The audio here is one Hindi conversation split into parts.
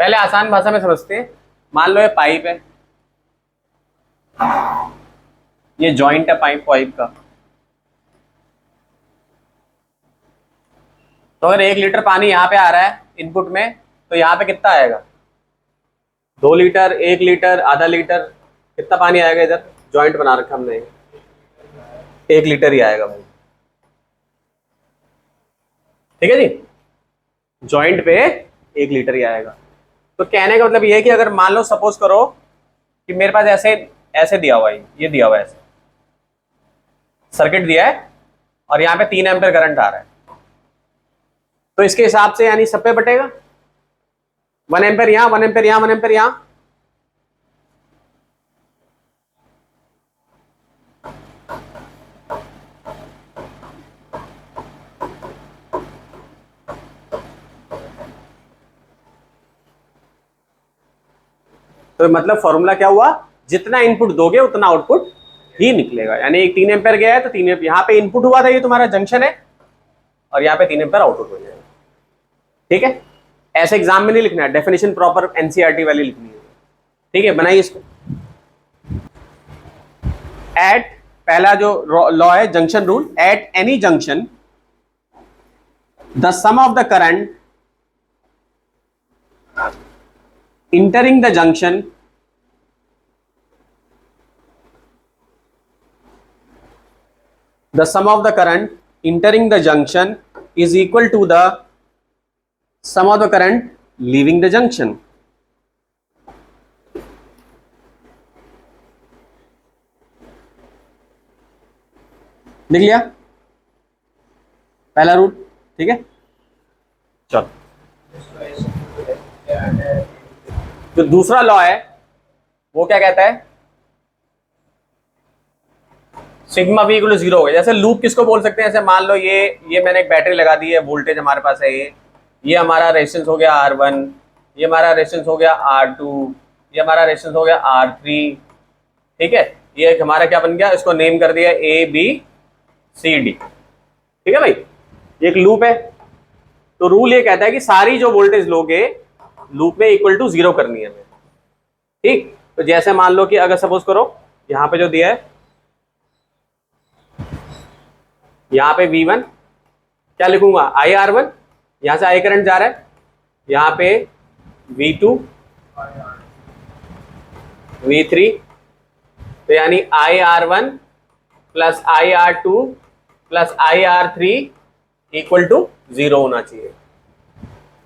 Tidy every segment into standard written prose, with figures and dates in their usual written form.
पहले आसान भाषा में समझते हैं। मान लो ये पाइप है, ये जॉइंट है पाइप पाइप का। तो अगर 1 लीटर पानी यहाँ पे आ रहा है इनपुट में, तो यहाँ पे कितना आएगा? 2 लीटर, 1 लीटर, आधा लीटर, कितना पानी आएगा? इधर जॉइंट बना रखा हमने, 1 लीटर ही आएगा भाई। ठीक है जी, जॉइंट पे 1 लीटर ही आएगा। तो कहने का मतलब ये है कि अगर मान लो सपोज करो कि मेरे पास ऐसे ऐसे दिया हुआ है, ये दिया हुआ है, ऐसे सर्किट दिया है और यहाँ पे 3 एम्पीयर करंट आ रहा है, तो इसके हिसाब से यानी सब पे बटेगा 1 एम्पीयर यहाँ, 1 एम्पीयर यहाँ, 1 एम्पीयर यहाँ। तो मतलब फॉर्मूला क्या हुआ? जितना इनपुट दोगे उतना आउटपुट ही निकलेगा। यानी एक 3 एम्पीयर गया है तो 3 एम्पीयर यहाँ पे इनपुट हुआ था, ये तुम्हारा जंक्शन है, और यहाँ पे 3 एम्पीयर आउटपुट हो जाएगा। ठीक है, ऐसे एग्जाम में नहीं लिखना है, डेफिनेशन प्रॉपर एनसीईआरटी वाली लिखनी है। ठीक है, बनाइए इसको। एट, पहला जो लॉ है junction rule, at any junction the sum of the current entering the junction the sum of the current entering the junction is equal to the sum of the current leaving the junction. लिख लिया पहला रूल? ठीक है, चलो जो दूसरा लॉ है वो क्या कहता है? सिग्मा v इक्वल टू 0 हो गया। जैसे लूप किसको बोल सकते हैं? जैसे मान लो ये मैंने एक बैटरी लगा दी है, वोल्टेज हमारे पास है, ये हमारा रेजिस्टेंस हो गया R1, ये हमारा रेजिस्टेंस हो गया R2, ये हमारा रेजिस्टेंस हो गया R3। ठीक है, ये हमारा क्या बन गया? इसको नेम कर दिया ABCD। ठीक है भाई, ये एक लूप है। तो रूल ये कहता है कि सारी जो वोल्टेज लोगे लूप में इक्वल टू 0 करनी है हमें। ठीक, तो जैसे मान लो कि अगर सपोज करो यहाँ पे जो दिया है, यहाँ पे V1 क्या लिखूंगा? IR1, यहां से I करंट जा रहा है, यहाँ पे V2, V3, तो यानी IR1 plus IR2 plus IR3 equal to 0 होना चाहिए।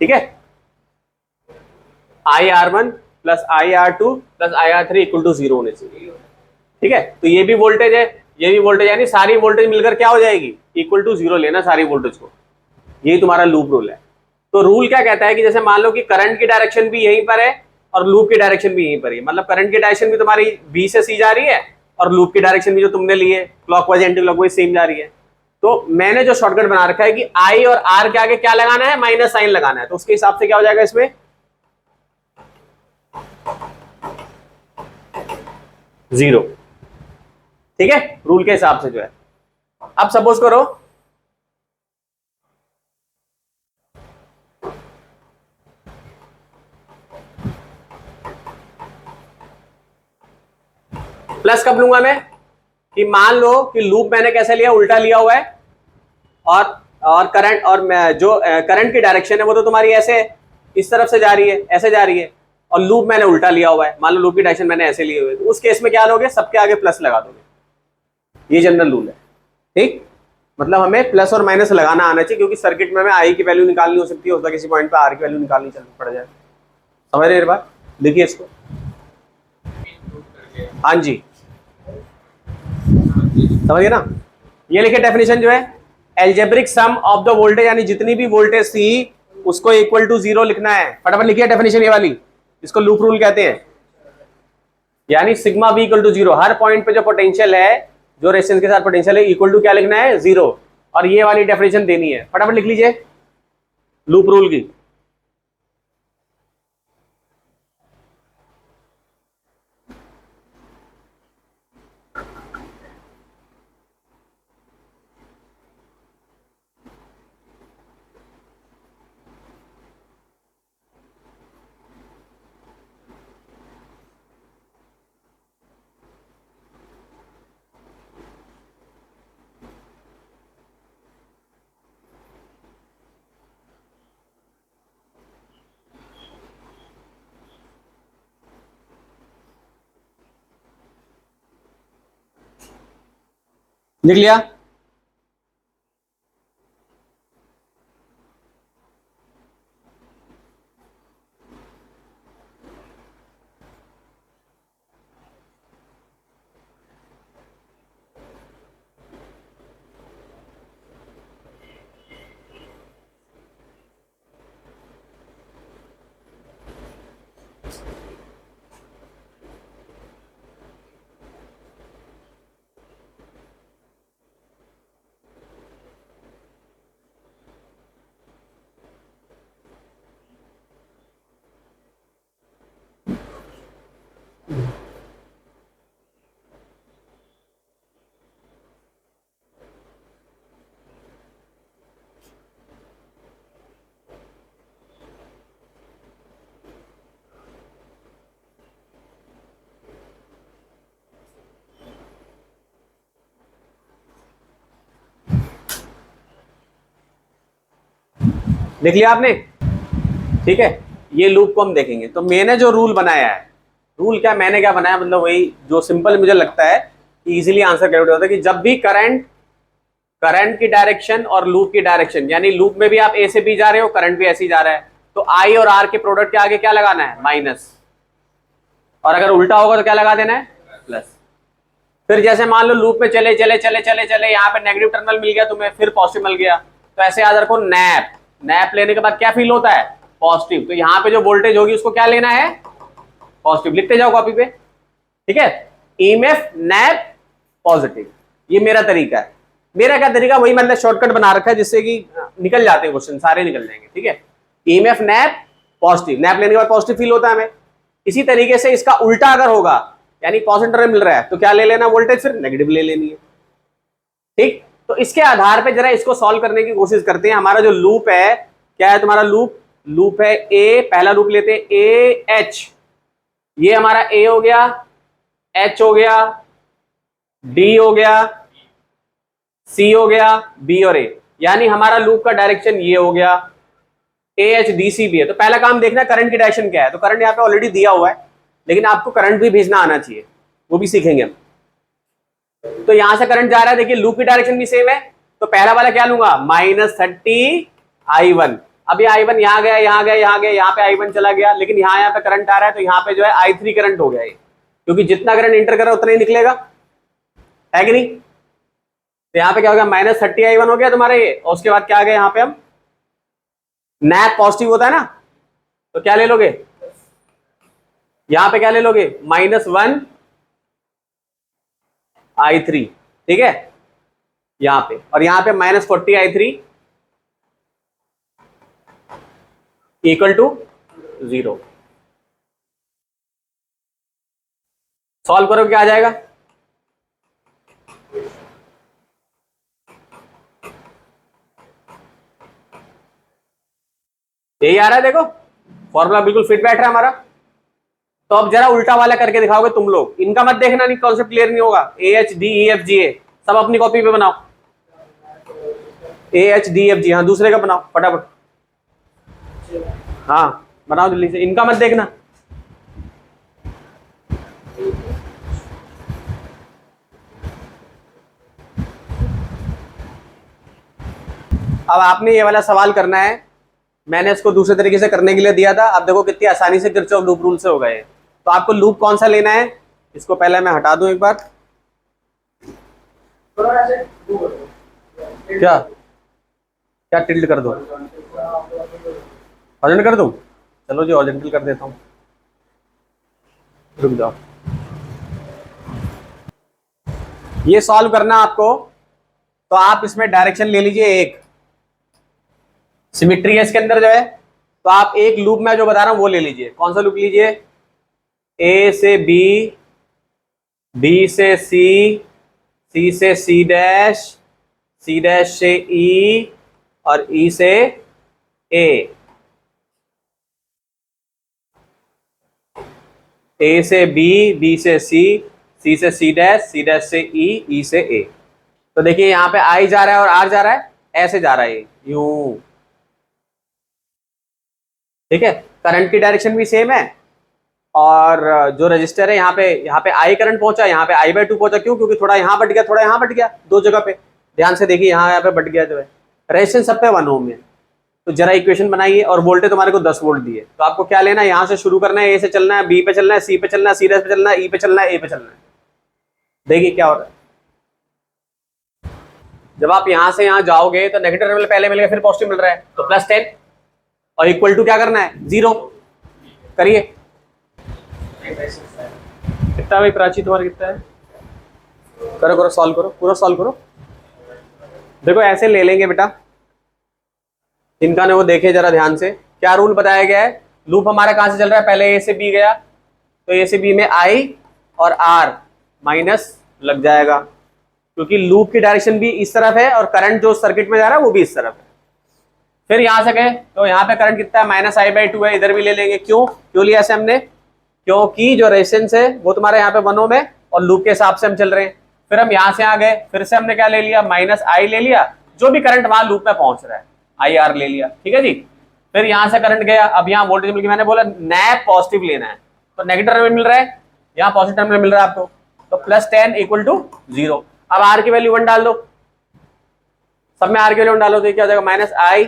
ठीक है, IR1 plus IR2 plus IR3 equal to 0 होने चाहिए। ठीक है, तो ये भी वोल्टेज है, ये भी वोल्टेज, यानी सारी वोल्टेज मिलकर क्या हो जाएगी? इक्वल टू 0 लेना सारी वोल्टेज को। यही तुम्हारा लूप रूल है। तो रूल क्या कहता है कि जैसे मान लो कि करंट की डायरेक्शन भी यहीं पर है और लूप की डायरेक्शन भी यहीं पर है, मतलब करंट की डायरेक्शन भी तुम्हारी B से C जा रही है और लूप की डायरेक्शन भी जो तुमने ली है क्लॉकवाइज एंटी क्लॉकवाइज सेम जा रही है। तो मैंने जो शॉर्टकट बना रखा है कि I और R के आगे क्या लगाना है? माइनस साइन लगाना है। तो उसके हिसाब से क्या हो जाएगा इसमें? 0। ठीक है, रूल के हिसाब से जो है। अब सपोज करो प्लस कब लूंगा मैं? कि मान लो कि लूप मैंने कैसे लिया? उल्टा लिया हुआ है, और करंट, और जो करंट की डायरेक्शन है वो तो तुम्हारी ऐसे इस तरफ से जा रही है, ऐसे जा रही है, और लूप मैंने उल्टा लिया हुआ है। मान लो लूप की डायरेक्शन मैंने ऐसे ली हुई है, तो उस केस में क्या लोगे? सबके आगे प्लस लगा दोगे। ये जनरल रूल है। ठीक, मतलब हमें प्लस और माइनस लगाना आना चाहिए, क्योंकि सर्किट में हमें आई की वैल्यू निकालनी हो सकती है, होता किसी पॉइंट पे आर की वैल्यू निकालनी पड़ जाए। समझ रहे बात? देखिए इसको, हाँ जी समझिए ना। ये लिखे डेफिनेशन जो है, algebraic sum of the voltage, यानी जितनी भी वोल्टेज थी उसको इक्वल टू 0 लिखना है। फटाफट लिखिए डेफिनेशन ये वाली, इसको लूप रूल कहते हैं। यानी सिग्मा v इक्वल टू 0, हर पॉइंट पे जो पोटेंशियल है, जो रेजिस्टेंस के साथ पोटेंशियल है, इक्वल टू क्या लिखना है? 0। और ये वाली डेफिनेशन देनी है, फटाफट लिख लीजिए लूप रूल की। लिख लिया? लिख लिया आपने? ठीक है, ये लूप को हम देखेंगे। तो मैंने जो रूल बनाया है, रूल क्या, मैंने क्या बनाया, मतलब वही जो सिंपल मुझे लगता है कि इजीली आंसर कैलकुलेट होता है कि जब भी करंट की डायरेक्शन और लूप की डायरेक्शन, यानी लूप में भी आप ए से बी जा रहे हो, करंट भी ऐसे ही जा रहा है, तो आई और आर के प्रोडक्ट के आगे क्या लगाना है, माइनस, और अगर उल्टा होगा तो क्या लगा देना है, प्लस। फिर जैसे मान लो लूप में चले चले चले चले चले, यहाँ पे नेगेटिव टर्मिनल मिल गया तुम्हें, फिर पॉजिटिव मिल गया, तो ऐसे याद रखो, नैप नैप लेने के बाद क्या फील होता है, पॉजिटिव। तो यहाँ पे जो वोल्टेज होगी उसको क्या लेना है, पॉजिटिव। लिखते जाओ कॉपी पे, ठीक है। ईएमएफ नैप पॉजिटिव, ये मेरा तरीका है। मेरा क्या तरीका, वही मतलब शॉर्टकट बना रखा है जिससे कि निकल जाते हैं क्वेश्चन, सारे निकल जाएंगे, ठीक है। ईएमएफ नैप पॉजिटिव, नैप लेने के बाद पॉजिटिव फील होता है हमें। इसी तरीके से इसका उल्टा अगर होगा, यानी पॉजिटिव मिल रहा है, तो क्या ले लेना वोल्टेज, फिर नेगेटिव ले लेनी है, ठीक। तो इसके आधार पे जरा इसको सॉल्व करने की कोशिश करते हैं। हमारा जो लूप है, क्या है तुम्हारा लूप है ए, पहला लूप लेते हैं ए एच, ये हमारा ए हो गया, एच हो गया, डी हो गया, सी हो गया, बी और ए, यानी हमारा लूप का डायरेक्शन ये हो गया, A H D C B है। तो पहला काम देखना करंट की डायरेक्शन क्या है। तो करंट यहाँ पे ऑलरेडी दिया हुआ है, लेकिन आपको करंट भी भेजना आना चाहिए, वो भी सीखेंगे हम। तो यहां से करंट जा रहा है, देखिए लूप की डायरेक्शन भी सेम है, तो पहला वाला क्या लूंगा, -30 I1। अब ये I1 यहाँ गया, यहाँ गया, यहाँ गया, यहाँ पे I1 चला गया, लेकिन यहाँ पे करंट आ रहा है, तो यहाँ पे जो है I3 करंट हो गया ये, क्योंकि जितना करंट इंटर कर रहा है उतना ही निकलेगा, है कि नहीं। तो यहाँ पे क्या हो गया, -30 I1 हो गया तुम्हारा ये, और उसके बाद क्या आ गया, यहाँ पे हम नैप पॉजिटिव होता है ना, तो क्या ले लोगे, यहाँ पे क्या ले लोगे, -1 I3, ठीक है, यहां पे, और यहां पे -40 I3 इक्वल टू 0। सॉल्व करो क्या आ जाएगा, यही आ रहा है, देखो फॉर्मूला बिल्कुल फिट बैठ रहा है हमारा। तो अब जरा उल्टा वाला करके दिखाओगे तुम लोग, इनका मत देखना, नहीं कॉन्सेप्ट क्लियर नहीं होगा। A H D E F G A सब अपनी कॉपी पे बनाओ, A H D F G, हाँ दूसरे का बनाओ फटाफट, हाँ बनाओ जल्दी से, इनका मत देखना। अब आपने ये वाला सवाल करना है, मैंने इसको दूसरे तरीके से करने के लिए दिया था। अब देखो कितनी आसानी से किरचॉफ लूप रूल से हो गए। तो आपको लूप कौन सा लेना है, इसको पहले मैं हटा दूं एक बार, क्या क्या टिल्ड कर दो, हॉरिजॉन्टल कर दूं, चलो जी हॉरिजॉन्टल कर देता हूं, रुक जाओ। ये सॉल्व करना आपको, तो आप इसमें डायरेक्शन ले लीजिए, एक सिमिट्री है इसके अंदर जो है, तो आप एक लूप में जो बता रहा हूं वो ले लीजिए। कौन सा लूप लीजिए, ए से बी, बी से सी, सी से सी डैश, सी डैश से ई, और ई से ए से बी, बी से सी से सी डैश से ई से ए। तो देखिए यहाँ पे आई जा रहा है और आर जा रहा है, ऐसे जा रहा है ये यूं, ठीक है। करंट की डायरेक्शन भी सेम है और जो रजिस्टर है यहाँ पे आई करंट पहुंचा, यहाँ पे I/2 पहुंचा। क्यों? क्योंकि थोड़ा यहाँ बट गया, थोड़ा यहाँ बट गया, दो जगह पे। ध्यान से देखिए, यहाँ पे बट गया जो है। रेजिस्टेंस सब पे 1 ओम है। तो जरा इक्वेशन बनाइए, और वोल्टेज तुम्हारे को 10 वोल्ट दिए, तो आपको क्या लेना है, यहाँ से शुरू करना है, ए से चलना है, बी पे चलना है, सी पे चलना है, सी पे चलना है, ई पे चलना है, ए पे चलना है। देखिए क्या हो रहा है। जब आप यहाँ से यहाँ जाओगे तो नेगेटिव टर्मिनल पहले मिल गया, फिर पॉजिटिव मिल रहा है, तो +10 और इक्वल टू क्या करना है, 0 करिए। कितना भाई प्राची तुम्हारा कितना है? करो करो, सॉल्व करो, पूरा सॉल्व करो। देखो ऐसे ले लेंगे बेटा, इनका ने वो देखे जरा ध्यान से, क्या रूल बताया गया है। लूप हमारा कहां से चल रहा है, पहले ए से बी गया, तो ए से बी में आई और आर माइनस लग जाएगा, क्योंकि लूप की डायरेक्शन भी इस तरफ है और करंट जो सर्किट में जा रहा है वो भी इस तरफ है। फिर यहां से गए तो यहाँ पे करंट कितना है, -I/2 है, इधर भी ले लेंगे। क्यों लिया ऐसे हमने, क्योंकि जो रेजिस्टेंस है वो तुम्हारे यहाँ पे 1 ओम है और लूप के हिसाब से हम चल रहे हैं। फिर हम यहाँ से आ गए, फिर से हमने क्या ले लिया, -I ले लिया, जो भी करंट वहां लूप में पहुंच रहा है, IR ले लिया, ठीक है जी। फिर यहाँ से करंट गया, अब यहाँ वोल्टेज मिल गया, मैंने बोला नैप पॉजिटिव लेना है, तो नेगेटिव टर्मिनल मिल रहा है, यहाँ पॉजिटिव टर्मिनल मिल रहा है आपको, तो +10 = 0। अब R की वैल्यू 1 डाल दो, सब में R की वैल्यू 1 डालो, तो क्या हो जाएगा, -I।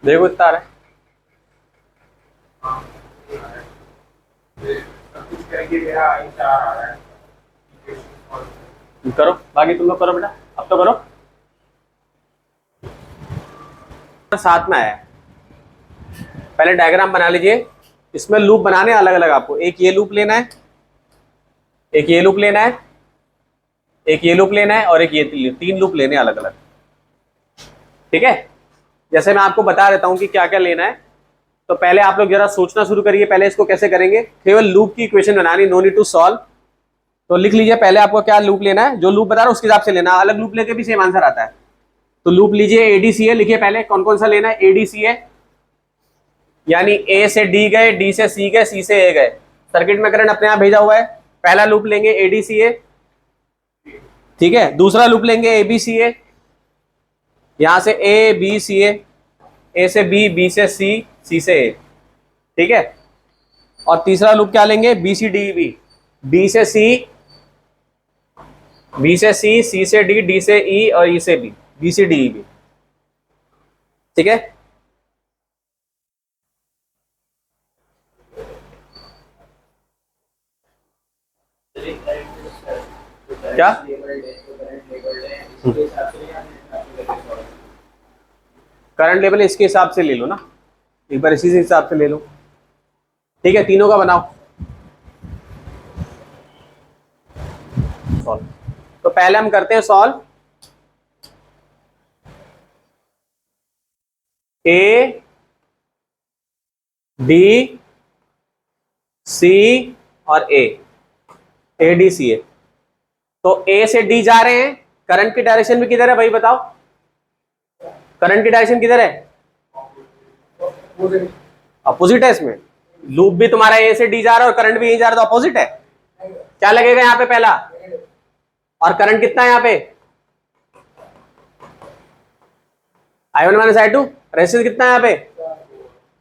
देखो इतना आ रहा है, करो बाकी तुम लोग करो बेटा, अब तो करो। साथ में आया, पहले डायग्राम बना लीजिए, इसमें लूप बनाने अलग अलग आपको, एक ये लूप लेना है, एक ये लूप लेना है, एक ये लूप लेना है, और एक ये 3 लूप लेने अलग अलग, ठीक है। जैसे मैं आपको बता देता हूं कि क्या क्या लेना है, तो पहले आप लोग जरा सोचना शुरू करिए, पहले इसको कैसे करेंगे, केवल लूप की इक्वेशन बनानी, नो नीड टू सॉल्व। तो लिख लीजिए पहले आपको क्या लूप लेना है, जो लूप बता रहा हूं उसके हिसाब से लेना, अलग लूप लेके भी सेम आंसर आता है। तो लूप लीजिए ADCA, लिखिए पहले कौन कौन सा लेना है, ADCA यानी A से D गए, D से C गए, C से A गए, सर्किट में करंट अपने आप भेजा हुआ है। पहला लूप लेंगे ADCA, ठीक है। दूसरा लूप लेंगे ABCA, यहां से ABCA, A से B, B से C, C से A, ठीक है। और तीसरा लूप क्या लेंगे, BCDEB, B से C, B से C, C से D, D से E और E से B, BCDEB, ठीक है। क्या करंट लेवल इसके हिसाब से ले लो ना, एक बार इसी हिसाब से ले लो, ठीक है। तीनों का बनाओ सॉल्व। तो पहले हम करते हैं सॉल्व, A D C और ADCA। तो A से D जा रहे हैं, करंट की डायरेक्शन भी किधर है भाई बताओ, करंट की डायरेक्शन किधर है, अपोजिट है। इसमें लूप भी तुम्हारा A से D जा रहा है और करंट भी यही जा रहा है, तो अपोजिट है। क्या लगेगा यहाँ पे पहला, और करंट कितना है यहाँ पे, I1 - I2, रेजिस्टेंस कितना है यहाँ पे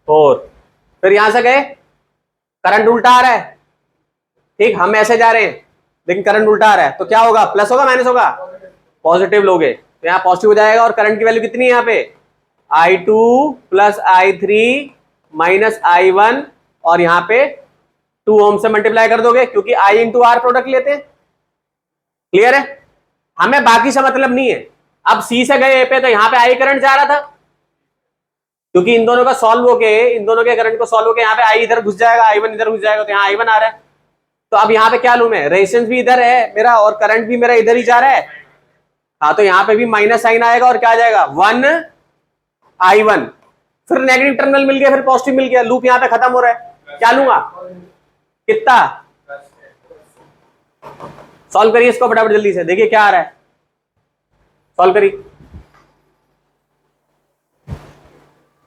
4। फिर यहां से गए, करंट उल्टा आ रहा है, ठीक, हम ऐसे जा रहे हैं लेकिन करंट उल्टा आ रहा है, तो क्या होगा, प्लस होगा माइनस होगा, पॉजिटिव लोगे, तो यहाँ पॉजिटिव हो जाएगा। और करंट की वैल्यू कितनी है यहाँ पे, I2 + I3 - I1, और यहाँ पे 2 ओम से मल्टीप्लाई कर दोगे, क्योंकि I × R प्रोडक्ट लेते हैं, क्लियर है। हमें बाकी से मतलब नहीं है। अब C से गए A पे, तो यहाँ पे I करंट जा रहा था, क्योंकि इन दोनों का सॉल्व होके, इन दोनों के करंट को सॉल्व होके यहाँ पे I इधर घुस जाएगा, I1 इधर घुस जाएगा, तो यहाँ I1 आ रहा है। तो अब यहाँ पे क्या लूं मैं, रेजिस्टेंस भी इधर है मेरा और करंट भी मेरा इधर ही जा रहा है, हाँ, तो यहाँ पे भी माइनस साइन आएगा और क्या आ जाएगा 1I1। फिर नेगेटिव टर्मिनल मिल गया, फिर पॉजिटिव मिल गया, लूप यहाँ पे खत्म हो रहा है। क्या लूंगा, कितना, सॉल्व करिए इसको फटाफट जल्दी से, देखिए क्या आ रहा है, सॉल्व करिए।